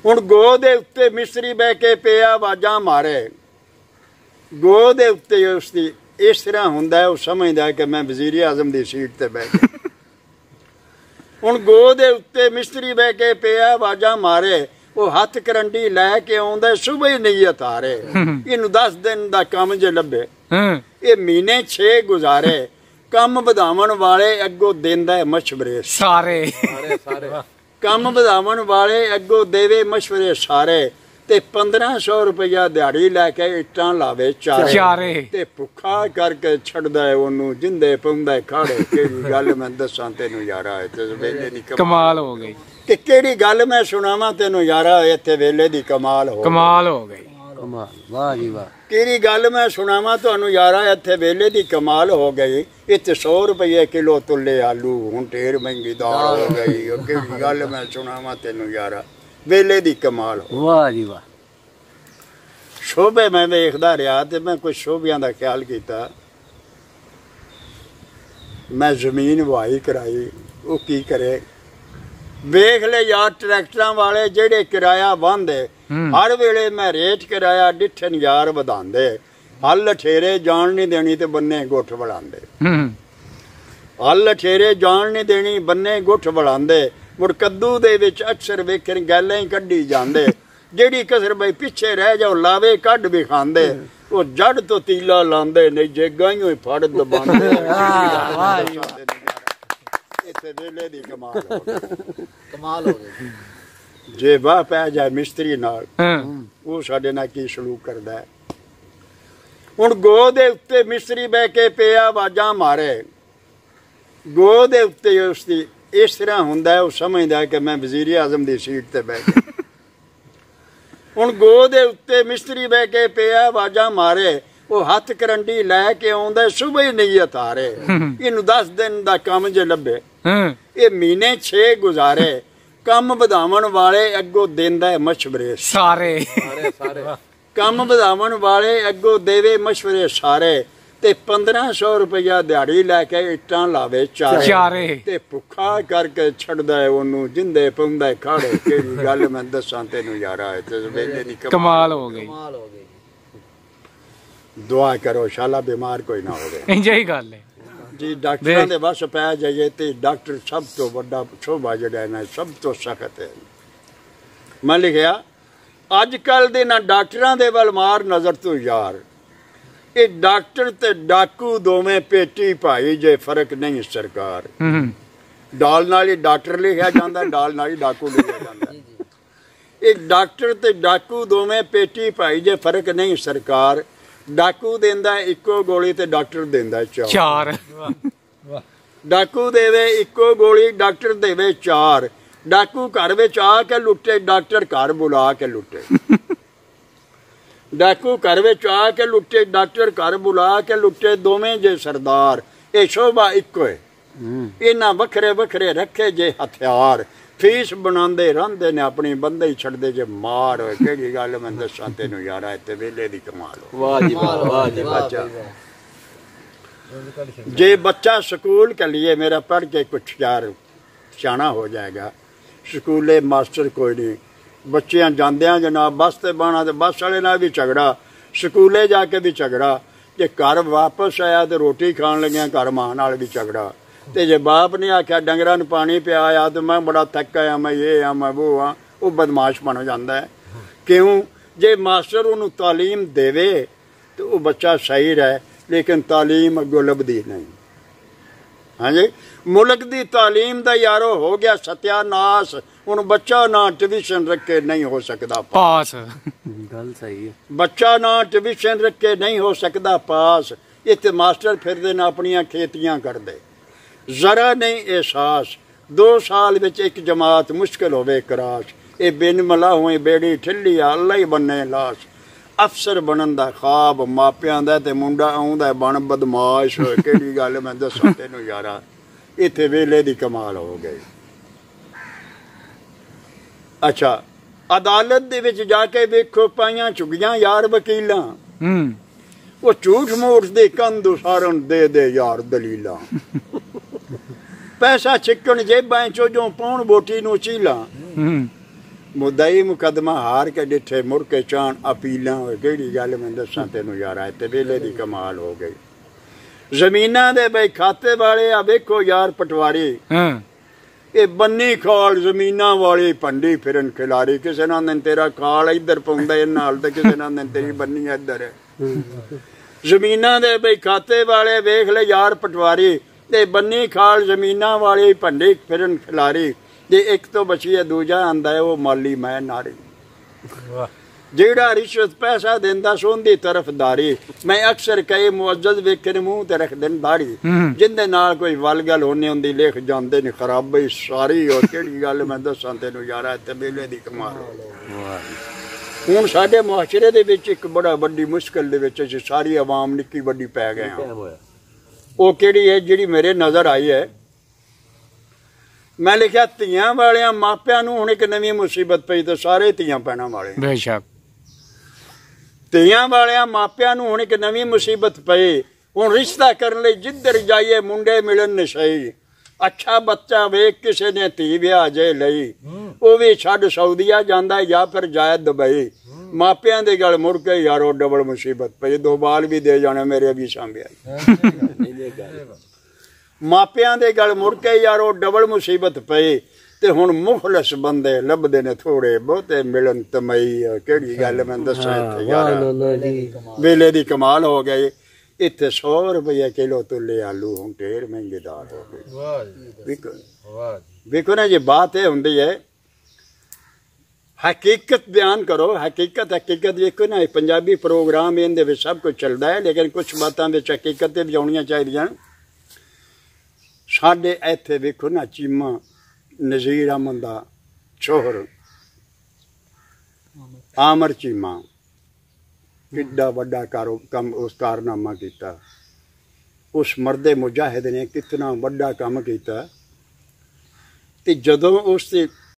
हुण गो दे उत्ते मिस्त्री बह के पिया आवाजां मारे, गो दे उत्ते उसदी इस तरह हुंदा है, वो समझदा है कि मैं वजीर आजम दी सीट ते बैठ गया। हुण गो दे उत्ते मिस्त्री बह के पिया आवाजां मारे, वो हथ करंडी लैके आउंदा सुबह ही नीयत आ रहे, इनू 10 दिन दा काम जे लभे, ये महीने 6 गुजारे, कम वधावन वाले अगों देंदा है मशवरे सारे, कम वधावन वाले अगों देवे मशवरे सारे, ते 1500 रुपया दिहाड़ी लैके इट्टां लावे चारे, ते भुखा करके छड़दा है ओनू जिंदे पाउंदा है खाड़े। केड़ी गल मैं दसां तेनू यारा, इत्थे वेले दी कमाल हो गई। कि केड़ी गल मैं सुनावां तेनू यारा, इत्थे वेले दी कमाल हो गई। कमाल, वाह जी वाह। केड़ी गल मैं सुनावां तुहानू यारा, इत्थे वेले दी कमाल हो गई। इत्थे 100 रुपये किलो तुले आलू, हुण ढेर महंगी दाल हो गई। केड़ी गल मैं सुनावां तेनू यारा, वेले दी कमाल हो। वाह जी वाह। शोभे मैं वेखदा रहा ते मैं कुछ शोभियां दा ख्याल कीता, मैं जमीन वाही कराई, वो की करे। वेख ले यार ट्रैक्टरां वाले जेड़े किराया वांदे, हर वेले मैं रेट किराया डिठन यार वधांदे, हल ठेरे जान नहीं देनी ते बन्ने गुठ बढ़ांदे, हल ठेरे जान नहीं देनी बन्ने गुठ बढ़ांदे। मुड़ कद्दू दे विच अक्सर वेखन गैलां ही कड्ढी जांदे, जेड़ी कसर बई पिछे रह जाओ लावे कढ भी खांदे, वो जड़ तो तीला लांदे नहीं जे गाइयों ही फड़ दबांदे। इत्थे वेले दी कमाल हो गई, कमाल हो गई। जे वाह पै जाए मिस्त्री नाल, वो साडे नाल की सलूक करदा है। हुण गो दे उत्ते मिस्त्री बह के पिया आवाजां मारे, गो दे उत्ते उसदी इस तरह हुंदा है, वो समझदा है कि मैं वजीर आजम दी सीट ते बैठ गया। हुण गो दे उत्ते मिस्त्री बह के पिया आवाजां मारे, वो हथ करंडी लैके आउंदा सुबह ही नीयत आ रहे, इनू 10 दिन दा काम जे लभे, ये महीने 6 गुजारे, कम वधावन वाले अगों देंदा है मशवरे सारे, कम वधावन वाले अगों देवे मशवरे सारे, ते 1500 रुपया दिहाड़ी लैके इट्टां लावे चारे, ते भुखा करके छड़दा है ओनू जिंदे पाउंदा है खाड़े। केड़ी गल मैं दसां तेनू यारा, इत्थे वेले दी कमाल हो गई। दुआ करो शाला बीमार कोई ना होवे। इंज ही गल है जी। डॉक्टरां दे बस पै जाइए ते डॉक्टर सब तो वड्डा शोभा जिहड़ा है ना, सब तो सख्त है। मैं लिखिया अजकल दे ना डॉक्टरां दे वल मार नजर तो यार, ये डॉक्टर ते डाकू दोवें पेटी भाई जे फर्क नहीं सरकार। डाल नाल ही डॉक्टर लिखिया जांदा, डाल नाल ही डाकू लिखिया जांदा। एक डॉक्टर ते डाकू दोवें पेटी भाई जे फर्क नहीं सरकार, डाकू देंदा इक्को गोली ते डॉक्टर देंदा चार। डाकू देवे इक्को गोली, डॉक्टर देवे 4। डाकू घर विच आ के लुटे, डॉक्टर घर बुला के लुटे। डाकू घर विच आ के लुटे, डॉक्टर घर बुला के लुटे, दोवें जे सरदार। ये शोभा इक्को है, इन्हां वखरे वखरे रखे जे हथियार, फीस बनांदे रहिंदे ने अपनी, बंदे ही छड़दे जे मार होए। केड़ी गल मैं दसां तेनू यारा, इत्थे वेले दी कमाल हो। वाह जी वाह जी वाह। जे बच्चा स्कूल के लिए मेरा पढ़ के कुछ यार सियाना हो जाएगा, स्कूले मास्टर कोई नहीं, बच्चियां जांदियां जनाब बस ते बाना, ते बस वाले नाल भी झगड़ा, स्कूले जाके भी झगड़ा, जे घर वापस आया तो रोटी खान लगिया घर मां नाल भी झगड़ा, ते जे बाप ने आख्या डंगरां नूं पानी पियाया तो मैं बड़ा थक आया, मैं ये हाँ मैं वो हाँ, वो बदमाश बन जाता है। क्यों? जे मास्टर उन्होंने तालीम देवे तो वो बच्चा सही रहे, लेकिन तालीम अगों लभदी नहीं। हाँ जी, मुल्क दी तालीम दा यारो हो गया सत्यानाश। हुण बच्चा ना ट्यूशन रखे नहीं हो सकता पास। गल सही है, बच्चा ना ट्यूशन रखे नहीं हो सकता पास। इत्थे मास्टर फिरदे ने अपनियां खेतियां करदे, जरा नहीं एहसास। 2 साल विच एक जमात मुश्किल होवे कराश। ये बिन मलाहों बेड़ी ठिल्ली अल्लाह ही बन्ने लाश। अफसर बनन दा ख्वाब मापियां दा ते मुंडा आउंदा बन बदमाश। केड़ी गल मैं दसां तैनूं यारा, इत्थे वेले दी कमाल हो गई। अच्छा, अदालत दे विच जाके वेखो पाइयां चुगियां यार वकीलां, वो झूठ मूठ दे कंध उसारन दे दे यार दलीलां। पैसा छिकण जेबां चो जो पाउण बोटी नूं चीलां, मुद्दई मुकदमा हार के डिठे मुड़ के चाण अपीलां होए केड़ी गल मैं दसां तैनूं यार ते वेले दी कमाल हो गई जमीनां दे बई खाते वाले आ वेखो यार पटवारी ये बन्नी खाल जमीनां वाले भंडी फिरन खिलारी किसे नाल ने तेरा खाल इधर पौंदा इन नाल ते किसे नाल ने तेरी बन्नी इधर है जमीनां दे बई खाते वाले वेख ले यार पटवारी ते बन्नी खाल जमीनां वाले भंडी फिरन खिलारी जे एक तो बची है दूजा आंदा है वो माली मैं नारी जेड़ा रिश्वत पैसा देंदा सोंदी तरफदारी मैं अक्सर कई मुअज्जज वेखे ने मुंह ते रख देन दाढ़ी जिंदे नाल कोई वल गल होने हुंदी लिख जांदे ने खराबी सारी और केड़ी गल मैं दसां तैनूं यारा ते बेले दी कमाल हुण साडे मुआशरे दे विच इक बड़ा वड्डी मुश्किल दे विच असीं सारी आवाम निक्की वड्डी पै गए हां ओ केड़ी है जेड़ी मेरे नज़र आई है मैं लिखा धियां वालियां मापियां नूं हुण इक नवीं मुसीबत पई ते सारे धियां पैणां वाले बेशक धियां वालियां मापियां नूं हुण इक नवीं मुसीबत पई हुण रिश्ता करन लई जिधर जाइए मुंडे मिलन नशई अच्छा बच्चा वेख किसे ने धी विआह जे लई ओ भी छड्ड सऊदीया जांदा या फिर जाए दुबई मापियां दे गल मुड़ के यारो डबल मुसीबत पई दो बाल भी दे जाने मेरे भी सांभिया मापियां दे गल मुड़ के यारो डबल मुसीबत पई ते हुण मुखलस बंदे लभदे ने थोड़े बहुते मिलन तमई केड़ी गल मैं दसां इत्थे यार वेले दी कमाल हो गई इत्थे 100 रुपया किलो तुले आलू हुण ढेर महंगे दाल हो गई देखो ना जी बात ये हुंदी है हकीकत बयान करो हकीकत देखो ना पंजाबी प्रोग्राम इहदे विच सब कुछ चलदा है लेकिन कुछ बातां विच हकीकत भी आउणियां चाहीदियां साडे इत्थे वेखो ना चीमा नज़ीर अहमद दा शोहर आमर चीमा किड्डा वड्डा कम उस कारनामा कीता उस मर्दे मुजाहिद ने कितना वड्डा काम कीता ते जदों उस